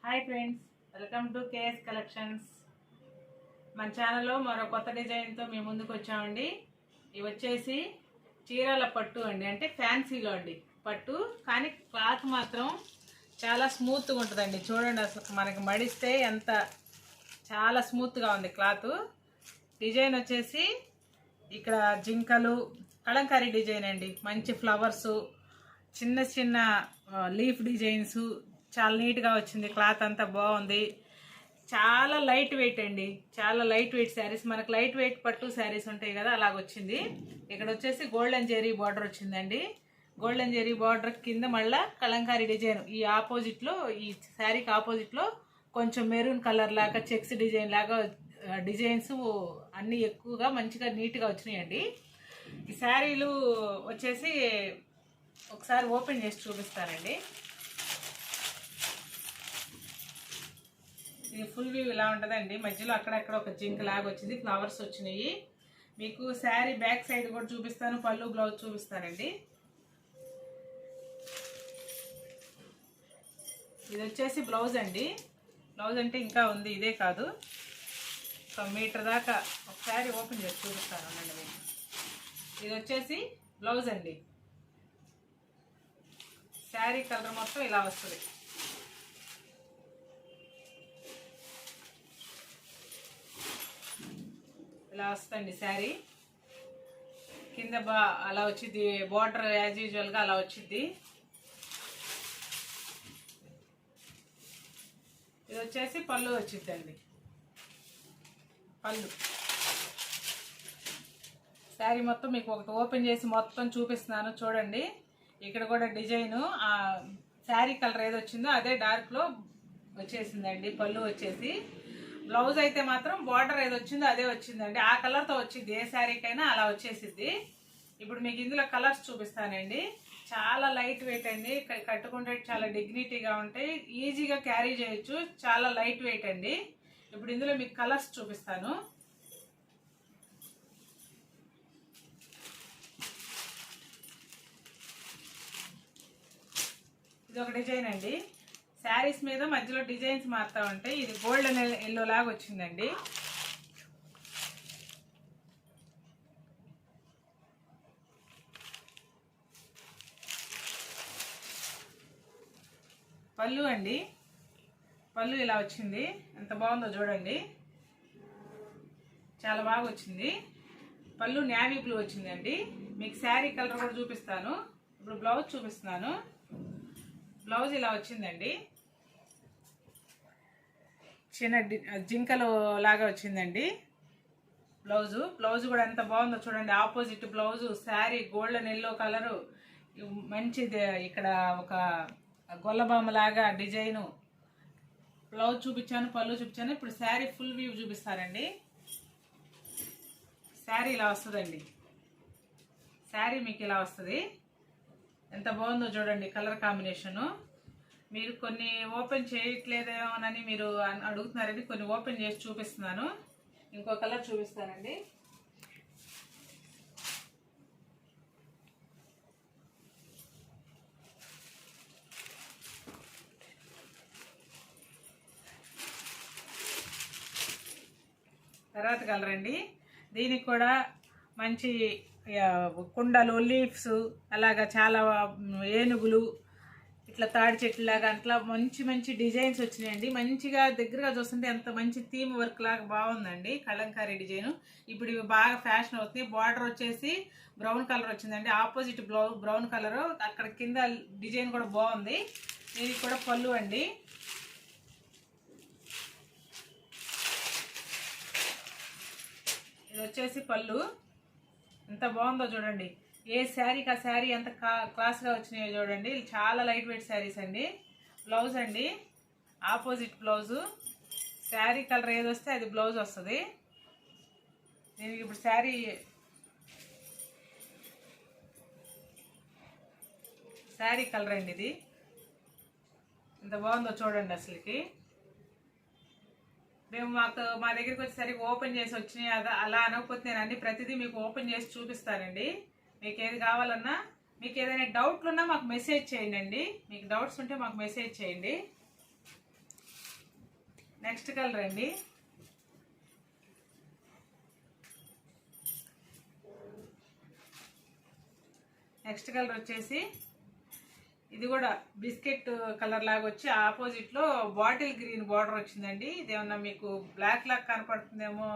Hi friends, welcome to KS collections. మన ఛానల్లో మరో కొత్త డిజైన్తో మేము ముందుకు వచ్చామండి. ఇవి వచ్చేసి చీరాల పట్టు అండి, అంటే ఫ్యాన్సీలో అండి పట్టు, కానీ క్లాత్ మాత్రం చాలా స్మూత్గా ఉంటుందండి. చూడండి, అసలు మనకి మడిస్తే ఎంత చాలా స్మూత్గా ఉంది క్లాత్. డిజైన్ వచ్చేసి ఇక్కడ జింకలు కలంకారీ డిజైన్ అండి, మంచి ఫ్లవర్సు, చిన్న చిన్న లీఫ్ డిజైన్స్, చాలా నీట్గా వచ్చింది. క్లాత్ అంతా బాగుంది. చాలా లైట్ వెయిట్ అండి, చాలా లైట్ వెయిట్ శారీస్. మనకు లైట్ వెయిట్ పట్టు శారీస్ ఉంటాయి కదా, అలాగొచ్చింది. ఇక్కడ వచ్చేసి గోల్డెన్ జెరీ బార్డర్ వచ్చిందండి. గోల్డెన్ జెరీ బార్డర్ కింద మళ్ళీ కలంకారీ డిజైన్, ఈ ఆపోజిట్లో, ఈ శారీకి ఆపోజిట్లో కొంచెం మెరూన్ కలర్ లాగా చెక్స్ డిజైన్ లాగా డిజైన్స్ అన్నీ ఎక్కువగా మంచిగా నీట్గా వచ్చినాయండి. ఈ శారీలు వచ్చేసి ఒకసారి ఓపెన్ చేసి చూపిస్తానండి. ఇది ఫుల్ వ్యూ ఇలా ఉంటుందండి. మధ్యలో అక్కడక్కడ ఒక జింక్ లాగా వచ్చింది, ఫ్లవర్స్ వచ్చినాయి. మీకు శారీ బ్యాక్ సైడ్ కూడా చూపిస్తాను, పళ్ళు బ్లౌజ్ చూపిస్తానండి. ఇది వచ్చేసి బ్లౌజ్ అండి. బ్లౌజ్ అంటే ఇంకా ఉంది, ఇదే కాదు, ఒక మీటర్ దాకా. ఒకసారి ఓపెన్ చేసి చూపిస్తాను అండి మీకు. ఇది వచ్చేసి బ్లౌజ్ అండి. శారీ కలర్ మొత్తం ఇలా వస్తుంది. ఇలా వస్తుందండి శారీ. కింద అలా వచ్చింది, బార్డర్ యాజ్ యూజువల్గా అలా వచ్చింది. ఇది వచ్చేసి పళ్ళు వచ్చిందండి. పళ్ళు శారీ మొత్తం మీకు ఒకటి ఓపెన్ చేసి మొత్తం చూపిస్తున్నాను చూడండి. ఇక్కడ కూడా డిజైను ఆ శారీ కలర్ ఏది వచ్చిందో అదే డార్క్లో వచ్చేసిందండి. పళ్ళు వచ్చేసి బ్లౌజ్ అయితే మాత్రం బార్డర్ ఏది వచ్చిందో అదే వచ్చిందండి. ఆ కలర్తో వచ్చింది, ఏ శారీకైనా అలా వచ్చేసిద్ది. ఇప్పుడు మీకు ఇందులో కలర్స్ చూపిస్తానండి. చాలా లైట్ వెయిట్ అండి, కట్టుకుంటే చాలా డిగ్నిటీగా ఉంటాయి, ఈజీగా క్యారీ చేయొచ్చు, చాలా లైట్ వెయిట్ అండి. ఇప్పుడు ఇందులో మీకు కలర్స్ చూపిస్తాను. ఇది ఒక డిజైన్ అండి. శారీస్ మీద మధ్యలో డిజైన్స్ మారుతూ ఉంటాయి. ఇది గోల్డెన్ ఎల్లో లాగా వచ్చిందండి. పళ్ళు అండి, పళ్ళు ఇలా వచ్చింది. ఎంత బాగుందో చూడండి, చాలా బాగా వచ్చింది. పళ్ళు నేవీ బ్లూ వచ్చిందండి. మీకు శారీ కలర్ కూడా చూపిస్తాను. ఇప్పుడు బ్లౌజ్ చూపిస్తున్నాను. బ్లౌజ్ ఇలా వచ్చిందండి, చిన్న జింకలు లాగా వచ్చిందండి బ్లౌజు. బ్లౌజ్ కూడా ఎంత బాగుందో చూడండి. Opposite blouse, sari golden yellow colour, మంచిది. ఇక్కడ ఒక గొల్లబామ లాగా డిజైను. బ్లౌజ్ చూపించాను, పళ్ళు చూపించాను. ఇప్పుడు శారీ ఫుల్ వ్యూ చూపిస్తారండి. శారీ ఇలా వస్తుందండి. శారీ మీకు ఇలా వస్తుంది. ఎంత బాగుందో చూడండి కలర్ కాంబినేషను. మీరు కొన్ని ఓపెన్ చేయట్లేదేమోనని మీరు అడుగుతున్నారండి, కొన్ని ఓపెన్ చేసి చూపిస్తున్నాను. ఇంకో కలర్ చూపిస్తానండి. తర్వాత కలర్ అండి. దీనికి కూడా మంచి కుండలు, లీఫ్స్, అలాగా చాలా ఏనుగులు, ఇట్లా తాడి చెట్టులాగా అట్లా మంచి మంచి డిజైన్స్ వచ్చినాయండి. మంచిగా దగ్గరగా చూస్తుంటే ఎంత మంచి థీమ్ వర్క్ లాగా బాగుందండి కలంకారీ డిజైన్. ఇప్పుడు ఇవి బాగా ఫ్యాషన్ అవుతుంది. బార్డర్ వచ్చేసి బ్రౌన్ కలర్ వచ్చిందండి. ఆపోజిట్ బ్రౌన్ కలర్, అక్కడ కింద డిజైన్ కూడా బాగుంది. దీనికి కూడా పళ్ళు అండి. ఇది వచ్చేసి పళ్ళు. ఎంత బాగుందో చూడండి. ఏ శారీకి ఆ శారీ ఎంత క్లాస్గా వచ్చినాయో చూడండి. చాలా లైట్ వెయిట్ శారీస్ అండి. బ్లౌజ్ అండి, ఆపోజిట్ బ్లౌజు. శారీ కలర్ ఏది వస్తే అది బ్లౌజ్ వస్తుంది. దీనికి ఇప్పుడు శారీ కలర్ అండి ఇది. ఎంత బాగుందో చూడండి. అసలుకి మేము మా దగ్గరికి వచ్చేసరికి ఓపెన్ చేసి వచ్చినాయి అలా అనకపోతే నేను అన్ని ప్రతిదీ మీకు ఓపెన్ చేసి చూపిస్తానండి. మీకు ఏది కావాలన్నా, మీకు ఏదైనా డౌట్లు ఉన్నా మాకు మెసేజ్ చేయండి అండి. మీకు డౌట్స్ ఉంటే మాకు మెసేజ్ చేయండి. నెక్స్ట్ కలర్ అండి, నెక్స్ట్ కలర్ వచ్చేసి ఇది కూడా బిస్కెట్ కలర్ లాగా వచ్చి ఆపోజిట్లో బాటిల్ గ్రీన్ బార్డర్ వచ్చిందండి. ఇదేమన్నా మీకు బ్లాక్ లాగా కనపడుతుందేమో,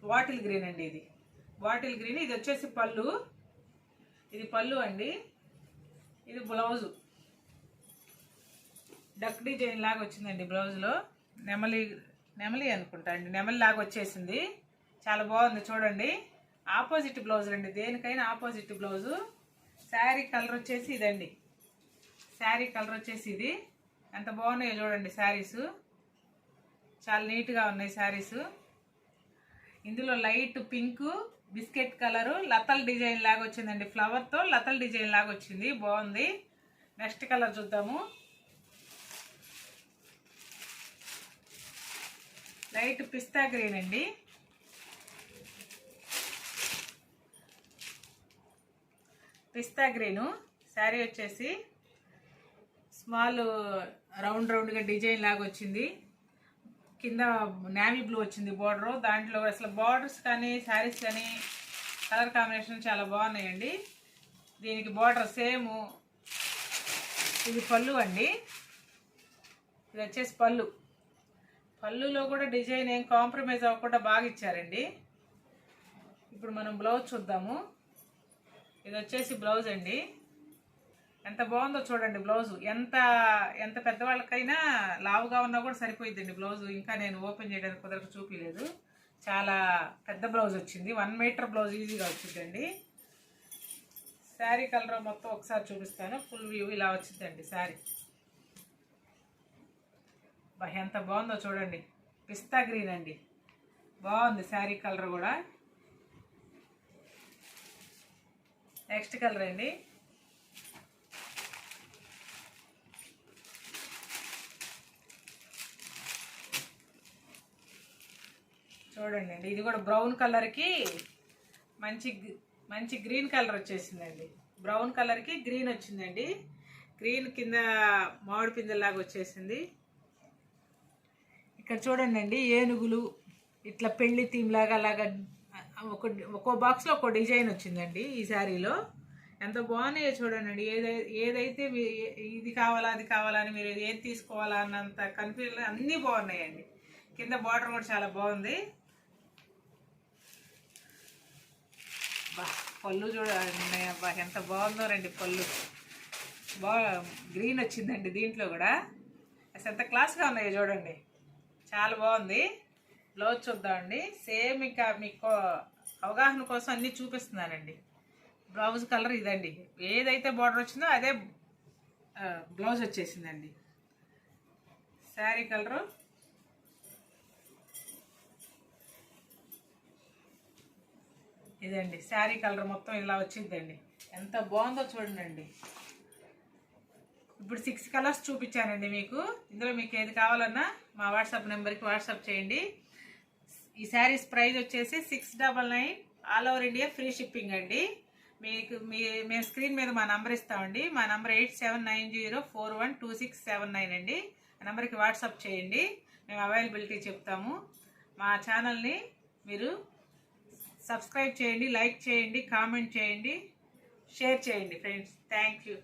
బాటిల్ గ్రీన్ అండి. ఇది బాటిల్ గ్రీన్. ఇది వచ్చేసి పళ్ళు, ఇది పళ్ళు అండి. ఇది బ్లౌజు డక్ డిజైన్ లాగా వచ్చిందండి. బ్లౌజ్లో నెమలి అనుకుంటా అండి, నెమలి లాగా వచ్చేసింది. చాలా బాగుంది చూడండి. ఆపోజిట్ బ్లౌజ్ అండి, దేనికైనా ఆపోజిట్ బ్లౌజు. శారీ కలర్ వచ్చేసి ఇదండి, శారీ కలర్ వచ్చేసి ఇది. ఎంత బాగున్నాయో చూడండి శారీసు, చాలా నీట్గా ఉన్నాయి శారీసు. ఇందులో లైట్ పింక్, బిస్కెట్ కలరు, లతల్ డిజైన్ లాగా వచ్చిందండి. ఫ్లవర్తో లతల్ డిజైన్ లాగా వచ్చింది, బాగుంది. నెక్స్ట్ కలర్ చూద్దాము. లైట్ పిస్తా గ్రీన్ అండి. పిస్తా గ్రీను శారీ వచ్చేసి స్మాల్ రౌండ్గా డిజైన్ లాగా వచ్చింది. కింద నేవీ బ్లూ వచ్చింది బార్డర్. దాంట్లో అసలు బార్డర్స్ కానీ శారీస్ కానీ కలర్ కాంబినేషన్ చాలా బాగున్నాయండి. దీనికి బార్డర్ సేమ్. ఇది పళ్ళు అండి, ఇది వచ్చేసి పళ్ళు. పళ్ళులో కూడా డిజైన్ ఏం కాంప్రమైజ్ అవ్వకుండా బాగా ఇచ్చారండి. ఇప్పుడు మనం బ్లౌజ్ చూద్దాము. ఇది వచ్చేసి బ్లౌజ్ అండి. ఎంత బాగుందో చూడండి బ్లౌజు. ఎంత పెద్దవాళ్ళకైనా లావుగా ఉన్నా కూడా సరిపోయిద్దండి బ్లౌజు. ఇంకా నేను ఓపెన్ చేయడానికి కుదరకు చూపించలేదు. చాలా పెద్ద బ్లౌజ్ వచ్చింది, 1 మీటర్ బ్లౌజ్ ఈజీగా వచ్చిందండి. శారీ కలర్ మొత్తం ఒకసారి చూపిస్తాను. ఫుల్ వ్యూ ఇలా వచ్చిందండి శారీ. ఎంత బాగుందో చూడండి, పిస్తా గ్రీన్ అండి, బాగుంది శారీ కలర్ కూడా. నెక్స్ట్ కలర్ అండి, చూడండి అండి. ఇది కూడా బ్రౌన్ కలర్కి మంచి గ్రీన్ కలర్ వచ్చేసిందండి. బ్రౌన్ కలర్కి గ్రీన్ వచ్చిందండి. గ్రీన్ కింద మామిడి పిందెలాగా వచ్చేసింది. ఇక్కడ చూడండి అండి, ఏనుగులు ఇట్లా పెళ్లి థీమ్ లాగా అలాగా ఒక్కో బాక్స్లో ఒక్కో డిజైన్ వచ్చిందండి ఈ శారీలో. ఎంత బాగున్నాయో చూడండి. ఏదైతే ఇది కావాలా అది కావాలని మీరు ఏది తీసుకోవాలా అన్నంత కన్ఫ్యూజన్, అన్నీ బాగున్నాయండి. కింద బార్డర్ కూడా చాలా బాగుంది. పళ్ళు చూడండి, ఎంత బాగుందో రండి పళ్ళు. గ్రీన్ వచ్చిందండి దీంట్లో కూడా. అసలు ఎంత క్లాస్గా ఉన్నాయో చూడండి, చాలా బాగుంది. బ్లౌజ్ చూద్దామండి. సేమ్ ఇంకా మీకు అవగాహన కోసం అన్నీ చూపిస్తున్నానండి. బ్లౌజ్ కలర్ ఇదండి, ఏదైతే బార్డర్ వచ్చిందో అదే బ్లౌజ్ వచ్చేసిందండి. శారీ కలరు ఇదండి. శారీ కలర్ మొత్తం ఇలా వచ్చిందండి. ఎంత బాగుందో చూడండి. ఇప్పుడు 6 కలర్స్ చూపించానండి మీకు. ఇందులో మీకు ఏది కావాలన్నా మా వాట్సాప్ నెంబర్కి వాట్సాప్ చేయండి. ఈ శారీస్ ప్రైస్ వచ్చేసి 699, all over India free shipping అండి. మేము స్క్రీన్ మీద మా నంబర్ ఇస్తామండి. మా నంబర్ 8790412679 అండి. ఆ నెంబర్కి వాట్సాప్ చేయండి, మేము అవైలబిలిటీ చెప్తాము. మా ఛానల్ని మీరు సబ్స్క్రైబ్ చేయండి, లైక్ చేయండి, కామెంట్ చేయండి, షేర్ చేయండి ఫ్రెండ్స్. Thank you.